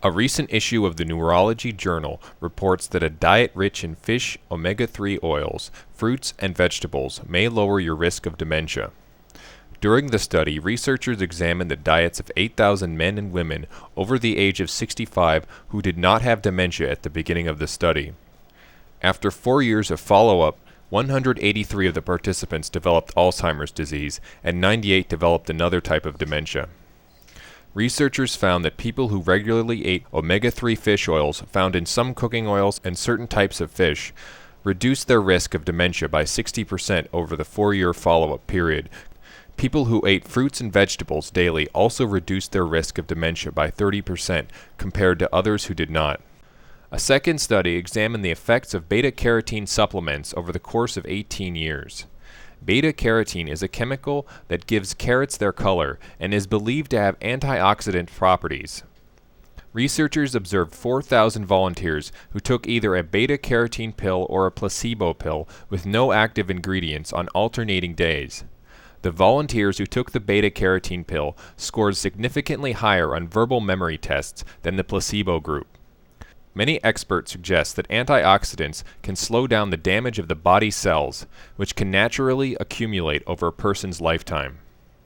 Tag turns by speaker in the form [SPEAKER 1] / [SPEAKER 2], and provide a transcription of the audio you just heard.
[SPEAKER 1] A recent issue of the Neurology Journal reports that a diet rich in fish, omega-3 oils, fruits, and vegetables may lower your risk of dementia. During the study, researchers examined the diets of 8,000 men and women over the age of 65 who did not have dementia at the beginning of the study. After 4 years of follow-up, 183 of the participants developed Alzheimer's disease and 98 developed another type of dementia. Researchers found that people who regularly ate omega-3 fish oils found in some cooking oils and certain types of fish reduced their risk of dementia by 60% over the 4-year follow-up period. People who ate fruits and vegetables daily also reduced their risk of dementia by 30% compared to others who did not. A second study examined the effects of beta-carotene supplements over the course of 18 years. Beta-carotene is a chemical that gives carrots their color and is believed to have antioxidant properties. Researchers observed 4,000 volunteers who took either a beta-carotene pill or a placebo pill with no active ingredients on alternating days. The volunteers who took the beta-carotene pill scored significantly higher on verbal memory tests than the placebo group. Many experts suggest that antioxidants can slow down the damage of the body cells, which can naturally accumulate over a person's lifetime.